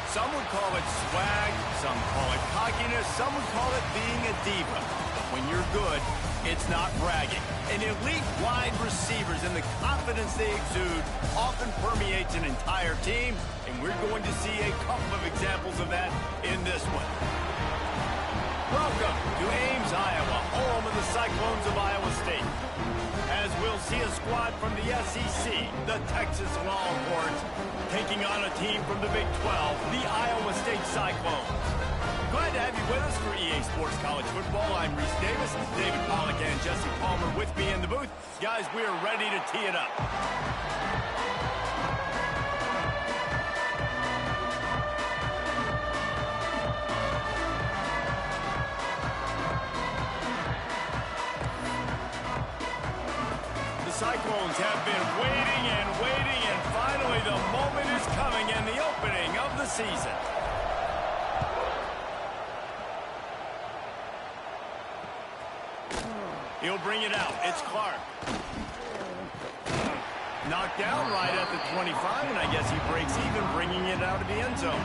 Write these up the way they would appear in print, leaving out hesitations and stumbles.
Some would call it swag, some call it cockiness, some would call it being a diva. But when you're good, it's not bragging. And elite wide receivers and the confidence they exude often permeates an entire team, and we're going to see a couple of examples of that in this one. Welcome to Ames, Iowa, home of the Cyclones of Iowa State. As we'll see a squad from the SEC, the Texas Longhorns, taking on a team from the Big 12, the Iowa State Cyclones. Glad to have you with us for EA Sports College Football. I'm Reese Davis, David Pollack and Jesse Palmer with me in the booth. Guys, we are ready to tee it up. Cyclones have been waiting and waiting, and finally the moment is coming and the opening of the season. He'll bring it out. It's Clark. Knocked down right at the 25, and I guess he breaks even, bringing it out of the end zone.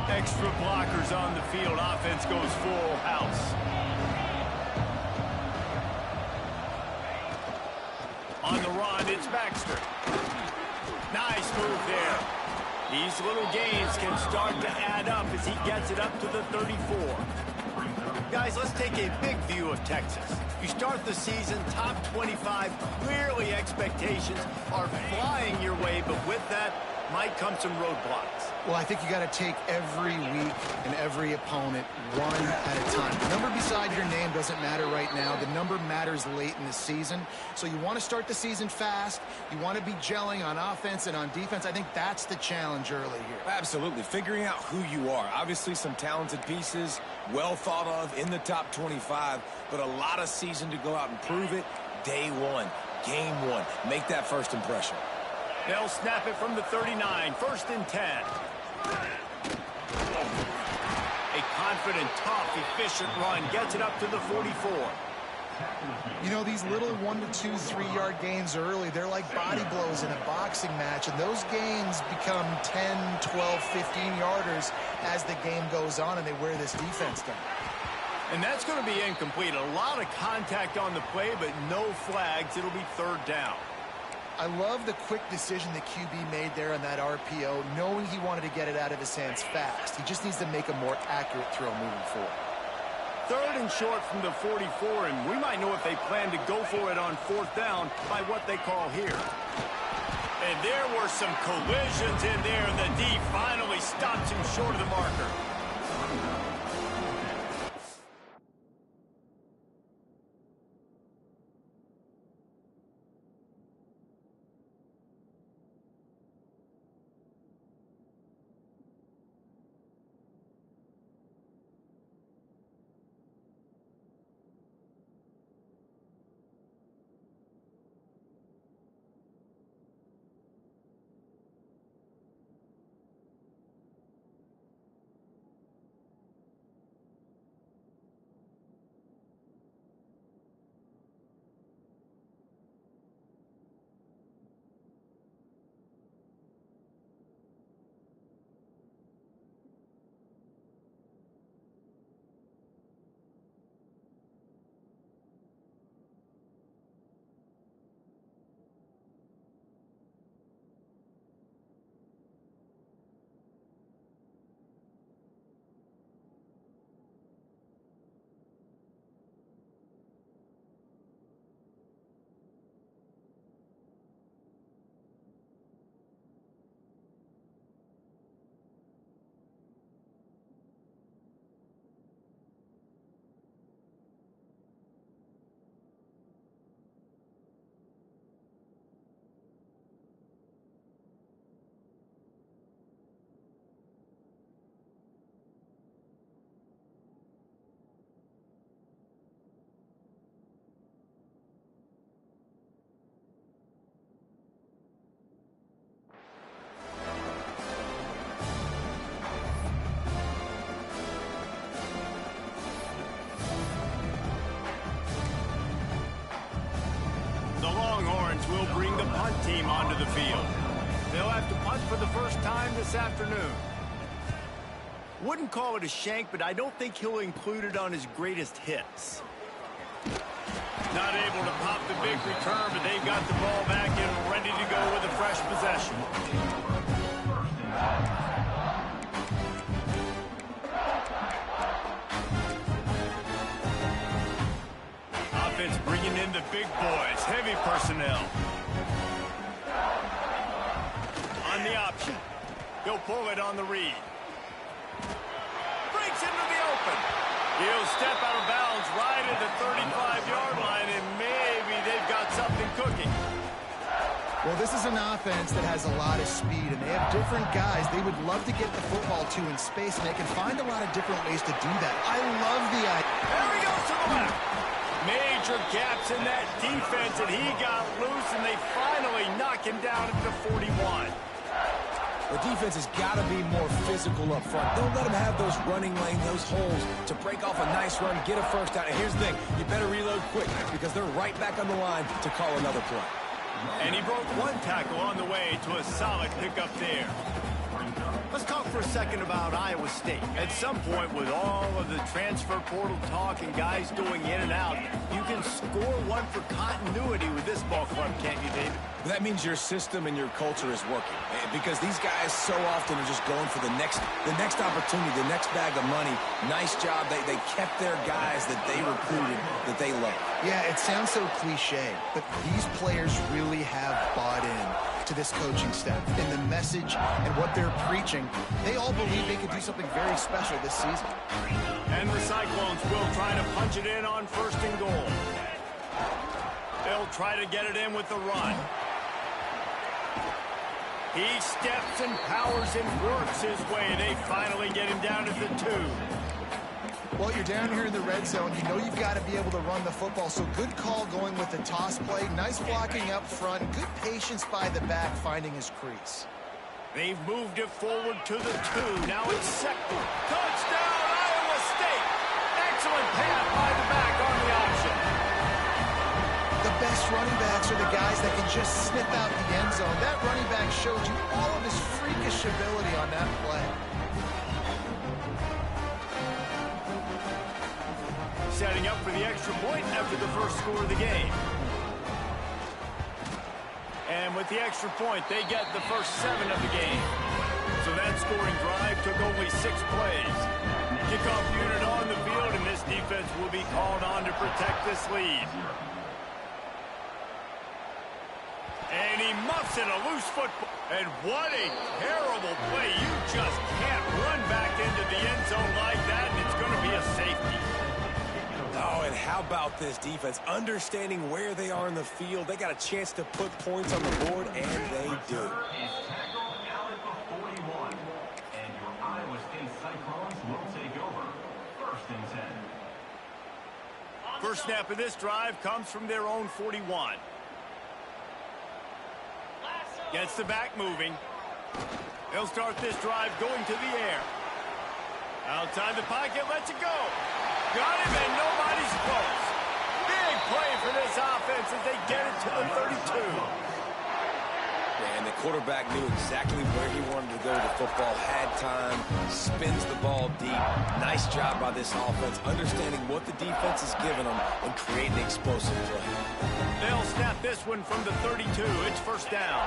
Extra blockers on the field. Offense goes full house. On the run, it's Baxter. Nice move there. These little gains can start to add up as he gets it up to the 34. Guys, let's take a big view of Texas. You start the season top 25. Clearly expectations are flying your way, but with that might come some roadblocks. Well, I think you got to take every week and every opponent one at a time. The number beside your name doesn't matter right now. The number matters late in the season. So you want to start the season fast. You want to be gelling on offense and on defense. I think that's the challenge early here. Absolutely. Figuring out who you are. Obviously some talented pieces, well thought of in the top 25, but a lot of season to go out and prove it. Day one, game one. Make that first impression. They'll snap it from the 39, 1st and 10. A confident, tough, efficient run gets it up to the 44. You know, these little 1 to 2, 3-yard gains early, they're like body blows in a boxing match, and those gains become 10, 12, 15-yarders as the game goes on and they wear this defense down. And that's going to be incomplete. A lot of contact on the play, but no flags. It'll be 3rd down. I love the quick decision the QB made there on that RPO, knowing he wanted to get it out of his hands fast. He just needs to make a more accurate throw moving forward. 3rd and short from the 44, and we might know if they plan to go for it on 4th down by what they call here. And there were some collisions in there, and the D finally stops him short of the marker. punt team onto the field. They'll have to punt for the first time this afternoon. Wouldn't call it a shank, but I don't think he'll include it on his greatest hits. Not able to pop the big return, but they've got the ball back and ready to go with a fresh possession. Offense bringing in the big boys, heavy personnel. On the option. He'll pull it on the read. Breaks into the open. He'll step out of bounds right at the 35-yard line, and maybe they've got something cooking. Well, this is an offense that has a lot of speed, and they have different guys they would love to get the football to in space, and they can find a lot of different ways to do that. I love the idea. There he goes to the left. Major gaps in that defense, and he got loose, and they finally knock him down at the 41. The defense has got to be more physical up front. Don't let them have those running lanes, those holes to break off a nice run, get a first down. And here's the thing, you better reload quick because they're right back on the line to call another play. And he broke one tackle on the way to a solid pickup there. Let's talk for a second about Iowa State. At some point, with all of the transfer portal talk and guys going in and out, you can score one for continuity with this ball club, can't you, David? That means your system and your culture is working, because these guys so often are just going for the next opportunity, the next bag of money. Nice job. They kept their guys that they recruited, that they love. Yeah, it sounds so cliche, but these players really have bought in to this coaching staff and the message and what they're preaching. They all believe they could do something very special this season. And the Cyclones will try to punch it in on 1st and goal. They'll try to get it in with the run. He steps and powers and works his way. They finally get him down to the 2. Well, you're down here in the red zone. You know you've got to be able to run the football, so good call going with the toss play. Nice blocking up front. Good patience by the back finding his crease. They've moved it forward to the 2. Now it's second. Touchdown, Iowa State. Excellent pass by the back on the option. The best running backs are the guys that can just snip out the end zone. That running back showed you all of his freakish ability on that play. Setting up for the extra point after the first score of the game. And with the extra point, they get the first 7 of the game. So that scoring drive took only 6 plays. Kickoff unit on the field, and this defense will be called on to protect this lead. And he muffs in a loose football. And what a terrible play. You just can't run back into the end zone like that, and it's going to be a safety. Oh, and how about this defense? Understanding where they are in the field. They got a chance to put points on the board, and they do. First snap of this drive comes from their own 41. Gets the back moving. They'll start this drive going to the air. Outside the pocket, lets it go. Got him, and nobody's close. Big play for this offense as they get it to the 32. And the quarterback knew exactly where he wanted to go with the football, had time, spins the ball deep. Nice job by this offense, understanding what the defense is giving them and creating explosive play. They'll snap this one from the 32. It's first down.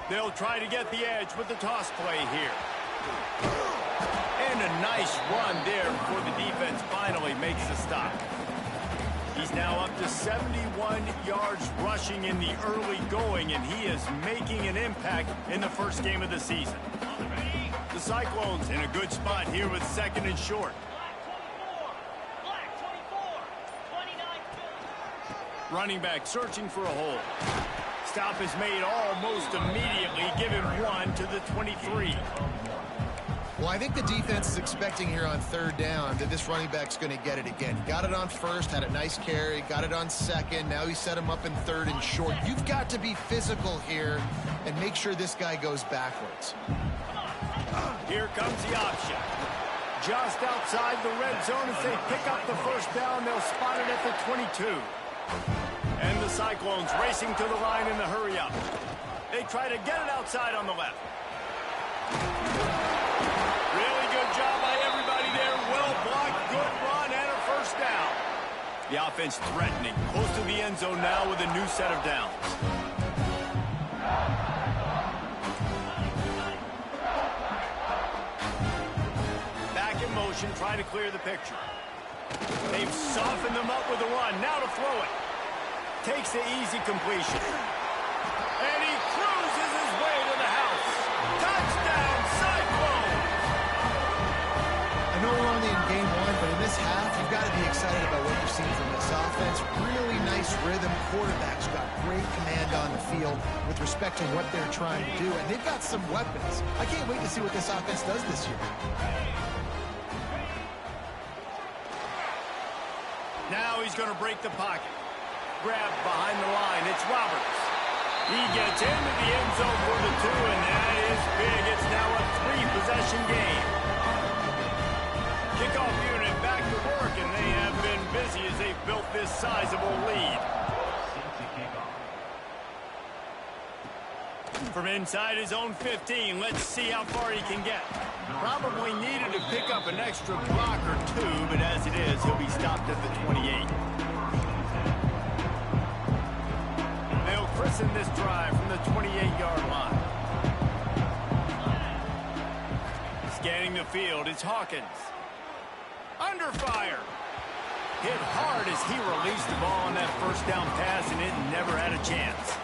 They'll try to get the edge with the toss play here. And a nice run there before the defense finally makes the stop. He's now up to 71 yards rushing in the early going, and he is making an impact in the first game of the season. The Cyclones in a good spot here with 2nd and short. Running back searching for a hole. Stop is made almost immediately. Give him 1 to the 23. Well, I think the defense is expecting here on 3rd down that this running back's going to get it again. He got it on 1st, had a nice carry, got it on 2nd. Now he set him up in 3rd and short. You've got to be physical here and make sure this guy goes backwards. Here comes the option. Just outside the red zone as they pick up the first down. They'll spot it at the 22. And the Cyclones racing to the line in the hurry-up. They try to get it outside on the left. Really good job by everybody there. Well blocked, good run, and a first down. The offense threatening, close to the end zone now with a new set of downs. Back in motion, trying to clear the picture. They've softened them up with a run. Now to throw it. Takes the easy completion. And he cruises his way to the house. Touchdown, Cyclones! I know we're only in game one, but in this half, you've got to be excited about what you've seen from this offense. Really nice rhythm. Quarterback's got great command on the field with respect to what they're trying to do. And they've got some weapons. I can't wait to see what this offense does this year. Now he's going to break the pocket. Grab behind the line. It's Roberts. He gets into the end zone for the 2, and that is big. It's now a 3-possession game. Kickoff unit back to work, and they have been busy as they've built this sizable lead. From inside his own 15, let's see how far he can get. Probably needed to pick up an extra block or 2, but as it is, he'll be stopped at the 28. They'll christen this drive from the 28-yard line. Scanning the field, it's Hawkins. Under fire. Hit hard as he released the ball on that first down pass, and it never had a chance.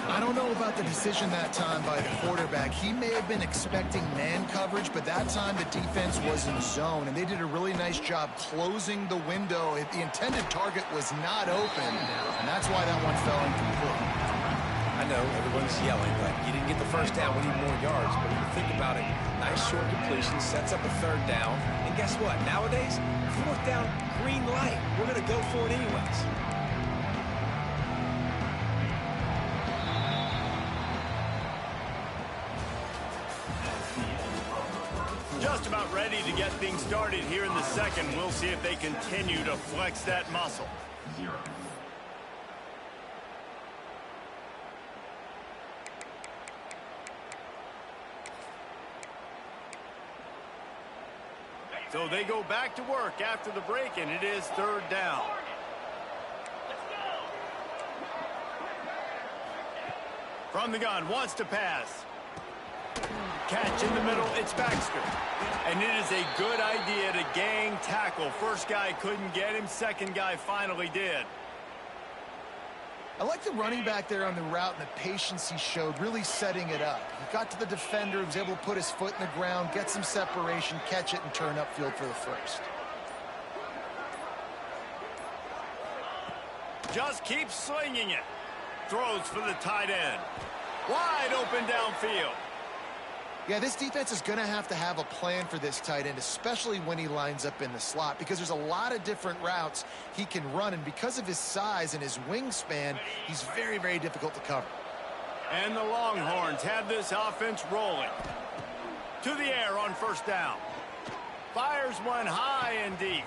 I don't know about the decision that time by the quarterback. He may have been expecting man coverage, but that time the defense was in zone, and they did a really nice job closing the window. The intended target was not open, and that's why that one fell incomplete. I know everyone's yelling, but you didn't get the first down. We need more yards. But if you think about it, nice short completion, sets up a 3rd down. And guess what? Nowadays, 4th down, green light. We're going to go for it anyways. Just about ready to get things started here in the second. We'll see if they continue to flex that muscle. So they go back to work after the break, and it is 3rd down. From the gun, wants to pass. Catch in the middle, it's Baxter. And it is a good idea to gang tackle. First guy couldn't get him, second guy finally did. I like the running back there on the route and the patience he showed, really setting it up. He got to the defender, he was able to put his foot in the ground, get some separation, catch it, and turn upfield for the first. Just keeps slinging it. Throws for the tight end. Wide open downfield. Yeah, this defense is going to have a plan for this tight end, especially when he lines up in the slot, because there's a lot of different routes he can run, and because of his size and his wingspan, he's very, very difficult to cover. And the Longhorns have this offense rolling. To the air on 1st down. Fires one high and deep.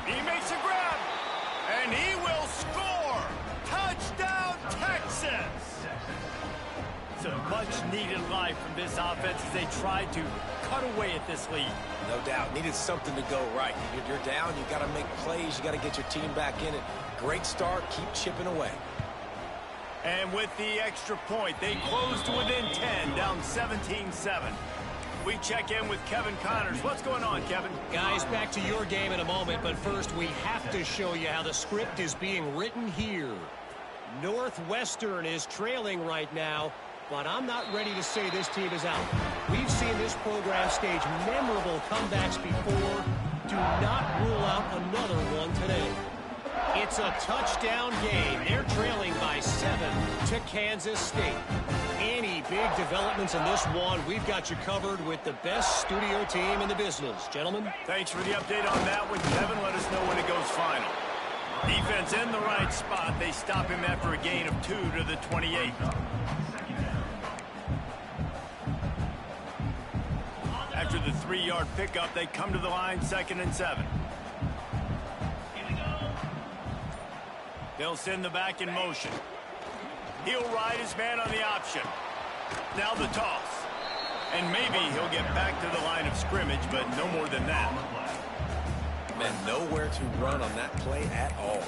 He makes a grab, and he will score. Touchdown, Texas! It's a much-needed life from this offense as they try to cut away at this lead. No doubt. Needed something to go right. You're down. You got to make plays. You got to get your team back in it. Great start. Keep chipping away. And with the extra point, they close to within 10, down 17-7. We check in with Kevin Connors. What's going on, Kevin? Guys, back to your game in a moment, but first we have to show you how the script is being written here. Northwestern is trailing right now, but I'm not ready to say this team is out. We've seen this program stage memorable comebacks before. Do not rule out another one today. It's a touchdown game. They're trailing by 7 to Kansas State. Any big developments in this one, we've got you covered with the best studio team in the business. Gentlemen. Thanks for the update on that one, Kevin. Let us know when it goes final. Defense in the right spot. They stop him after a gain of 2 to the 28. After the 3-yard pickup, they come to the line, 2nd and 7. They'll send the back in motion. He'll ride his man on the option. Now the toss. And maybe he'll get back to the line of scrimmage, but no more than that. Man, nowhere to run on that play at all.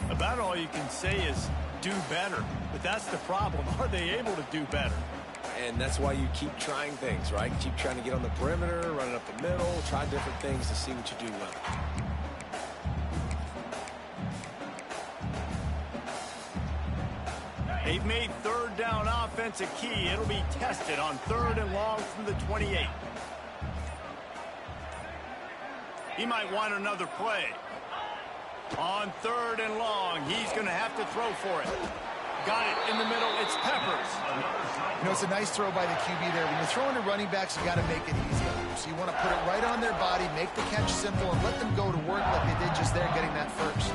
About all you can say is do better. But that's the problem. Are they able to do better? And that's why you keep trying things, right? Keep trying to get on the perimeter, run it up the middle, try different things to see what you do well. They've made third down offense a key. It'll be tested on 3rd and long from the 28. He might want another play. On 3rd and long, he's going to have to throw for it. Got it in the middle. It's Peppers. You know, it's a nice throw by the QB there. When you're throwing to running backs, you got to make it easy. So you want to put it right on their body, make the catch simple, and let them go to work like they did just there, getting that first.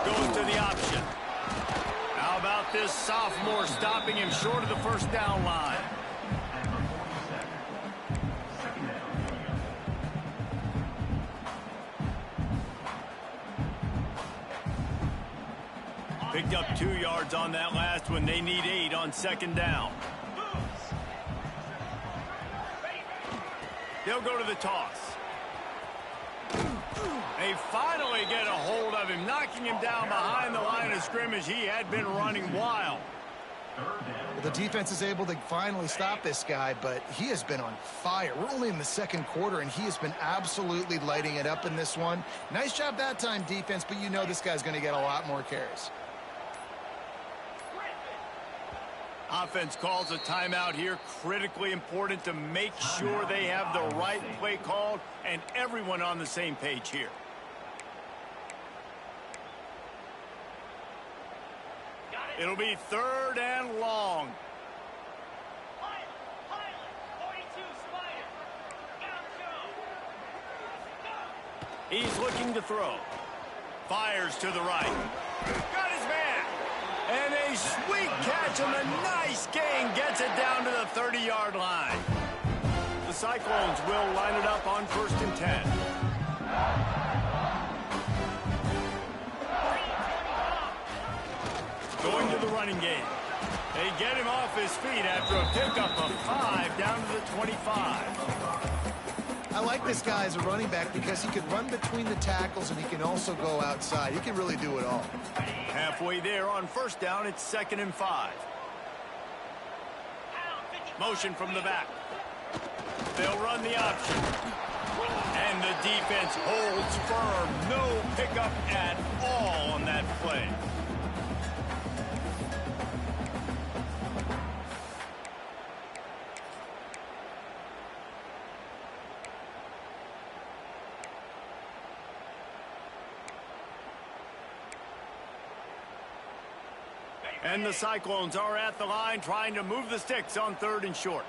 Goes to the option. How about this sophomore stopping him short of the first down line? Picked up 2 yards on that last one. They need 8 on 2nd down. They'll go to the toss. They finally get a hold of him, knocking him down behind the line of scrimmage. He had been running wild. The defense is able to finally stop this guy, but he has been on fire. We're only in the 2nd quarter, and he has been absolutely lighting it up in this one. Nice job that time, defense, but you know this guy's going to get a lot more carries. Offense calls a timeout here. Critically important to make sure they have the right play called and everyone on the same page here. It'll be 3rd and long. He's looking to throw. Fires to the right. Got his man. And a sweet catch and a nice gain gets it down to the 30-yard line. The Cyclones will line it up on 1st and 10. Going to the running game. They get him off his feet after a pickup of 5 down to the 25. I like this guy as a running back because he can run between the tackles and he can also go outside. He can really do it all. Halfway there on 1st down, it's 2nd and 5. Motion from the back. They'll run the option. And the defense holds firm. No pickup at all on that play. And the Cyclones are at the line trying to move the sticks on 3rd and short.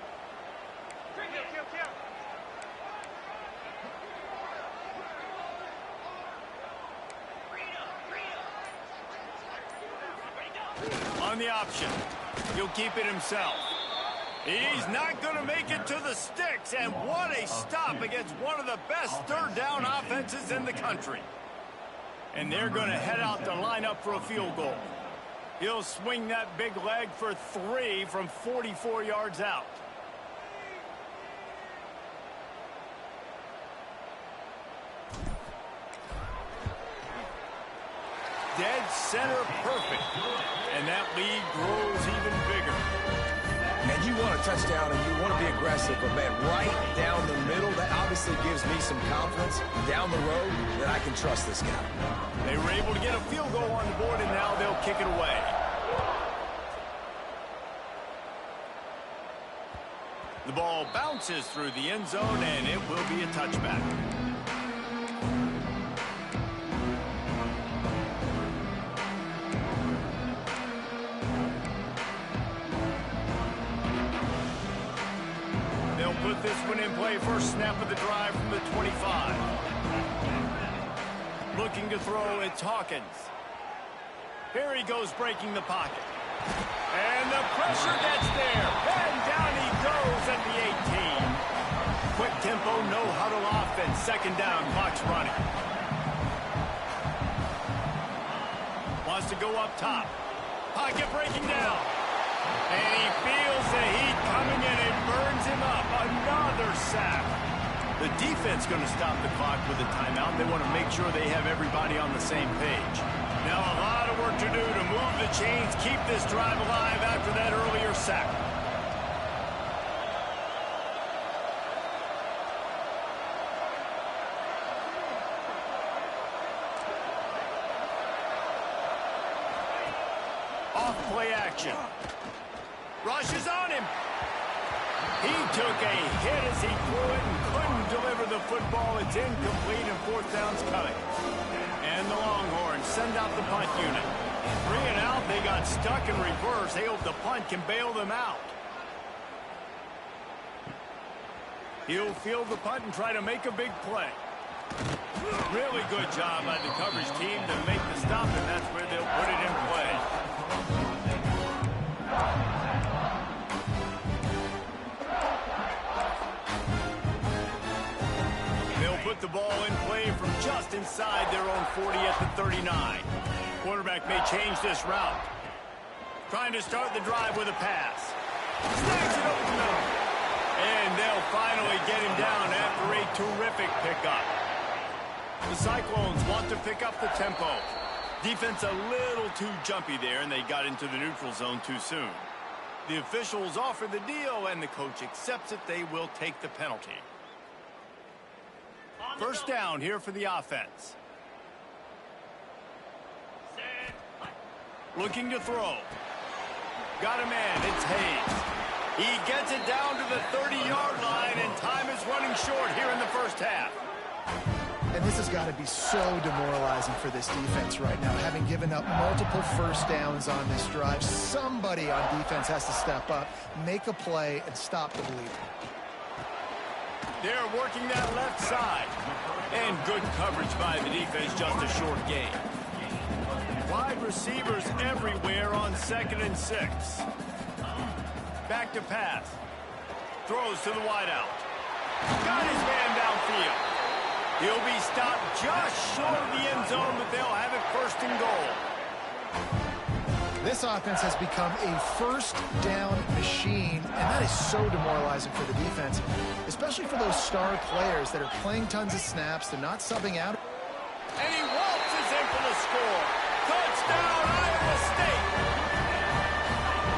On the option. He'll keep it himself. He's not going to make it to the sticks. And what a stop against one of the best 3rd down offenses in the country. And they're going to head out to line up for a field goal. He'll swing that big leg for 3 from 44 yards out. Dead center perfect. And that lead grows even bigger. And you want a touchdown and you want to be aggressive, but man, right down the middle, that obviously gives me some confidence down the road that I can trust this guy. They were able to get a field goal on the board, and now they'll kick it away. The ball bounces through the end zone, and it will be a touchback. They'll put this one in play. First snap of the drive from the 25. Looking to throw, it's Hawkins. Here he goes, breaking the pocket. And the pressure gets there. And down he goes at the 18. Quick up-tempo, no-huddle offense. Second down, clock's running. Wants to go up top. Pocket breaking down. And he feels the heat coming in. It burns him up. Another sack. The defense going to stop the clock with a timeout. They want to make sure they have everybody on the same page. Now a lot of work to do to move the chains, keep this drive alive after that earlier sack. Off play action. Rush is on him. He took a hit as he threw it and couldn't deliver the football. It's incomplete and fourth down's coming. And the Longhorns send out the punt unit. 3 and out, they got stuck in reverse. They hope the punt can bail them out. He'll field the punt and try to make a big play. Really good job by the coverage team to make the stop, and that's where they'll put it in play. Put the ball in play from just inside their own 40 at the 39. Quarterback may change this route. Trying to start the drive with a pass. Snags it over the middle. And they'll finally get him down after a terrific pickup. The Cyclones want to pick up the tempo. Defense a little too jumpy there, and they got into the neutral zone too soon. The officials offer the deal, and the coach accepts it. They will take the penalty. First down here for the offense. Looking to throw. Got a man. It's Hayes. He gets it down to the 30-yard line, and time is running short here in the first half. And this has got to be so demoralizing for this defense right now. Having given up multiple first downs on this drive, somebody on defense has to step up, make a play, and stop the bleeding. They're working that left side. And good coverage by the defense, just a short gain. Wide receivers everywhere on 2nd and 6. Back to pass. Throws to the wideout. Got his man downfield. He'll be stopped just short of the end zone, but they'll have it first and goal. This offense has become a first down machine, and that is so demoralizing for the defense, especially for those star players that are playing tons of snaps. They're not subbing out. And he waltzes in for the score. Touchdown, Iowa State.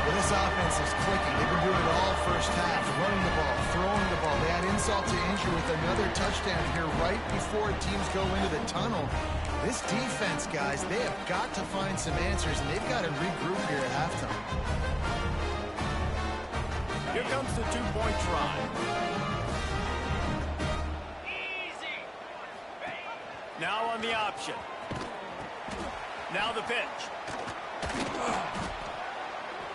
Well, this offense is clicking. They've been doing it all first half, running the ball, throwing the ball. They add insult to injury with another touchdown here right before teams go into the tunnel. This defense, guys, they have got to find some answers, and they've got to regroup here at halftime. Here comes the two-point try. Now on the option. Now the pitch.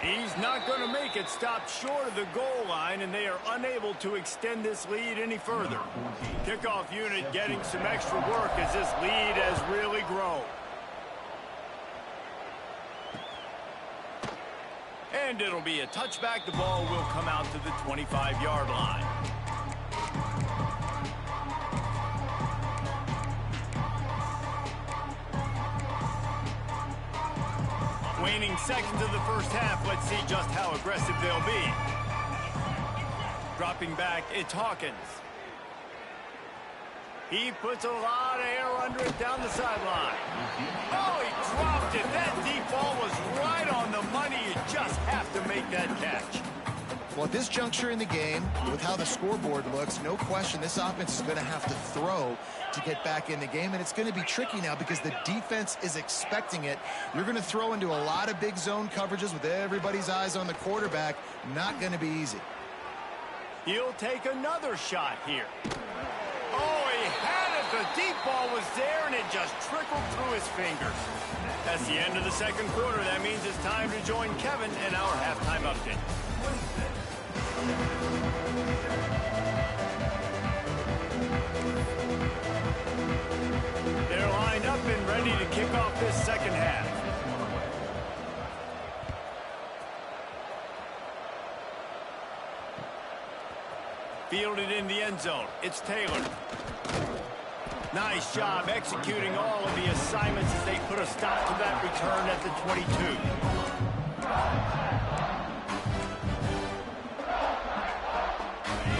He's not going to make it. Stopped short of the goal line, and they are unable to extend this lead any further. Kickoff unit getting some extra work as this lead has really grown. And it'll be a touchback. The ball will come out to the 25-yard line. Waning seconds of the first half. Let's see just how aggressive they'll be. Dropping back, it's Hawkins. He puts a lot of air under it down the sideline. Oh, he dropped it. That deep ball was right on the money. You just have to make that catch. Well, at this juncture in the game, with how the scoreboard looks, no question this offense is going to have to throw to get back in the game, and it's going to be tricky now because the defense is expecting it. You're going to throw into a lot of big zone coverages with everybody's eyes on the quarterback. Not going to be easy. He'll take another shot here. Oh, he had it. The deep ball was there, and it just trickled through his fingers. That's the end of the second quarter. That means it's time to join Kevin in our halftime update. They're lined up and ready to kick off this second half. Fielded in the end zone. It's Taylor. Nice job executing all of the assignments as they put a stop to that return at the 22.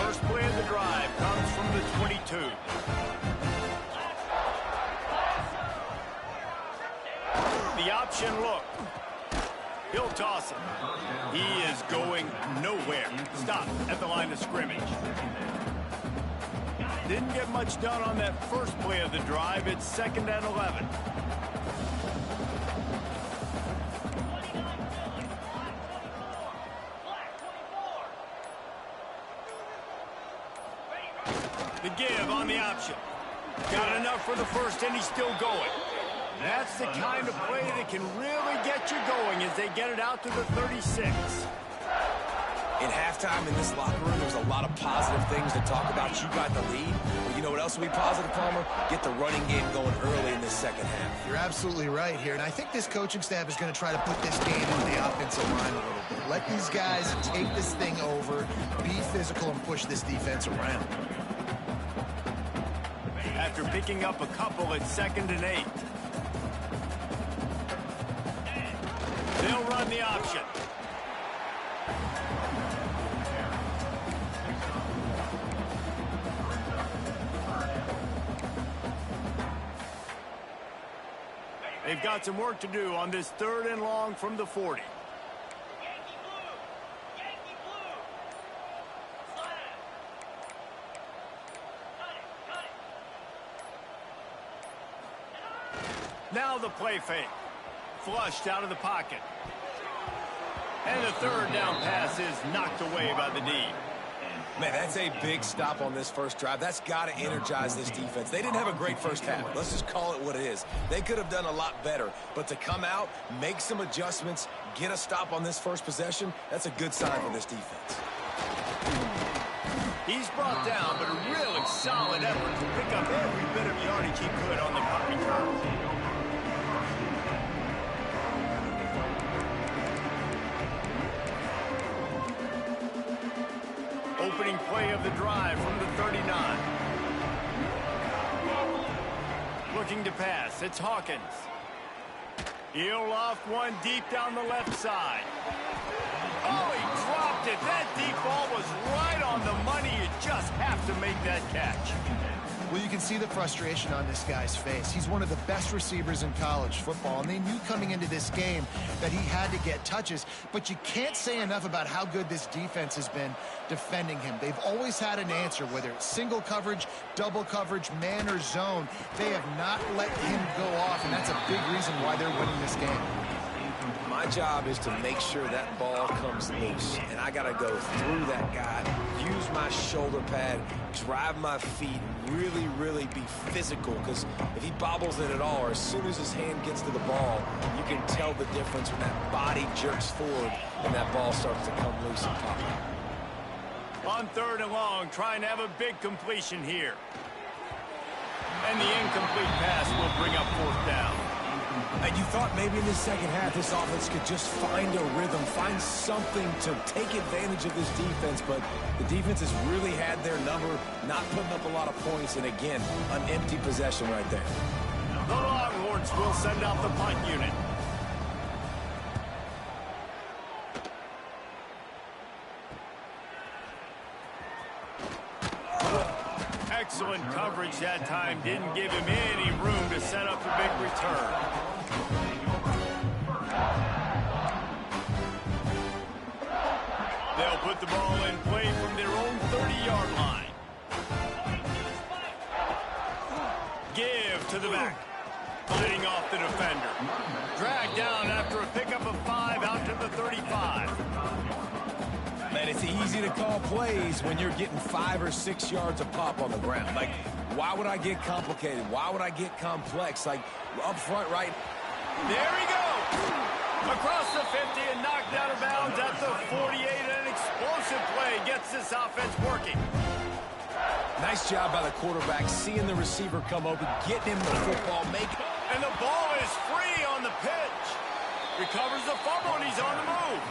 First play of the drive comes from the 22. The option look. He'll toss it. He is going nowhere. Stop at the line of scrimmage. Didn't get much done on that first play of the drive. It's 2nd and 11. The give on the option. Got enough for the first, and he's still going. That's the kind of play that can really get you going as they get it out to the 36. In halftime in this locker room, there's a lot of positive things to talk about. You got the lead. Well, you know what else will be positive, Palmer? Get the running game going early in this second half. You're absolutely right here, and I think this coaching staff is going to try to put this game on the offensive line a little bit. Let these guys take this thing over, be physical, and push this defense around. After picking up a couple, it's 2nd and 8. They'll run the option. They've got some work to do on this 3rd and long from the 40. Now the play fake. Flushed out of the pocket. And the 3rd down pass is knocked away by the D. Man, that's a big stop on this first drive. That's got to energize this defense. They didn't have a great first half. Let's just call it what it is. They could have done a lot better. But to come out, make some adjustments, get a stop on this first possession, that's a good sign for this defense. He's brought down, but a really solid effort to pick up every bit of yardage he could on the punt return. Opening play of the drive from the 39. Looking to pass. It's Hawkins. He'll loft one deep down the left side. Oh, he dropped it. That deep ball was right on the money. You just have to make that catch. Well, you can see the frustration on this guy's face. He's one of the best receivers in college football, and they knew coming into this game that he had to get touches, but you can't say enough about how good this defense has been defending him. They've always had an answer, whether it's single coverage, double coverage, man or zone. They have not let him go off, and that's a big reason why they're winning this game. My job is to make sure that ball comes loose, and I got to go through that guy, use my shoulder pad, drive my feet, really be physical, because if he bobbles it at all, or as soon as his hand gets to the ball, you can tell the difference when that body jerks forward and that ball starts to come loose and pop out. On 3rd and long, trying to have a big completion here. And the incomplete pass will bring up 4th down. And you thought maybe in the second half this offense could just find a rhythm, find something to take advantage of this defense, but the defense has really had their number, not putting up a lot of points, and again, an empty possession right there. The Longhorns will send out the punt unit. Excellent coverage that time. Didn't give him any room to set up a big return. They'll put the ball in play from their own 30-yard line. Give to the back. Fighting off the defender. Dragged down after a pickup of 5 out to the 35. Man, it's easy to call plays when you're getting 5 or 6 yards of pop on the ground. Like, why would I get complicated? Why would I get complex? Like, up front, right? There he goes. Across the 50 and knocked out of bounds at the 48. An explosive play gets this offense working. Nice job by the quarterback, seeing the receiver come open, getting him the football, And the ball is free on the pitch. Recovers the fumble, and he's on the move.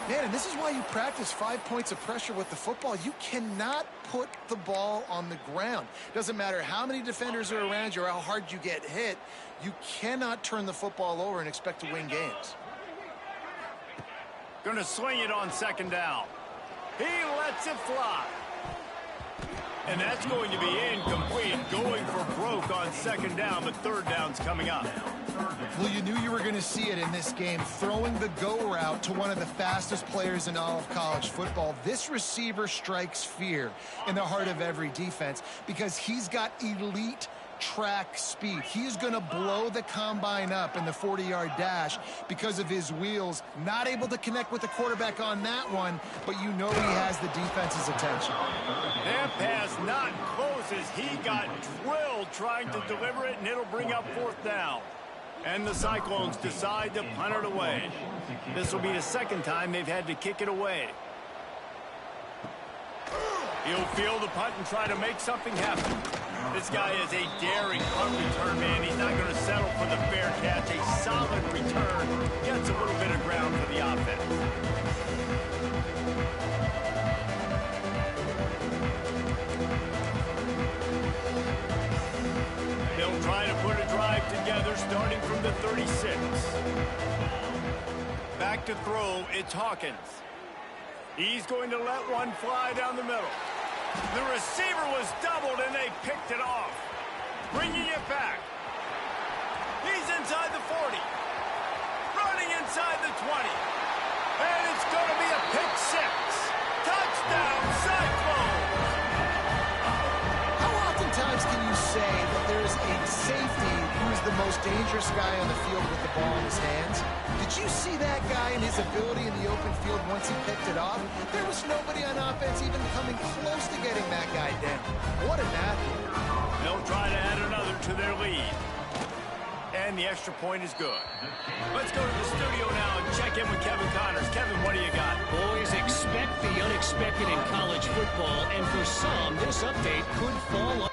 Man, and this is why you practice 5 points of pressure with the football. You cannot put the ball on the ground. Doesn't matter how many defenders are around you or how hard you get hit. You cannot turn the football over and expect to win games. Going to swing it on second down. He lets it fly. And that's going to be incomplete, going for broke on second down, but third down's coming up. Well, you knew you were going to see it in this game, throwing the go route to one of the fastest players in all of college football. This receiver strikes fear in the heart of every defense because he's got elite track speed. He's going to blow the combine up in the 40-yard dash because of his wheels. Not able to connect with the quarterback on that one, but you know he has the defense's attention. That pass not close as he got drilled trying to deliver it, and it'll bring up fourth down. And the Cyclones decide to punt it away. This will be the second time they've had to kick it away. He'll field the punt and try to make something happen. This guy is a daring punt return man. He's not going to settle for the fair catch. A solid return gets a little bit of ground for the offense. They'll try to put a drive together starting from the 36. Back to throw, it's Hawkins. He's going to let one fly down the middle. The receiver was doubled, and they picked it off. Bringing it back. He's inside the 40. Running inside the 20. And it's going to be a pick six. Touchdown, Cyclones! How oftentimes can you say that there's a safety who's the most dangerous guy on the field with the ball in his hands? Did you see that guy and his ability in the open field once he picked it off? There was nobody on offense even coming close to getting that guy down. What an athlete. They'll try to add another to their lead. And the extra point is good. Let's go to the studio now and check in with Kevin Connors. Kevin, what do you got? Boys, expect the unexpected in college football, and for some, this update could fall on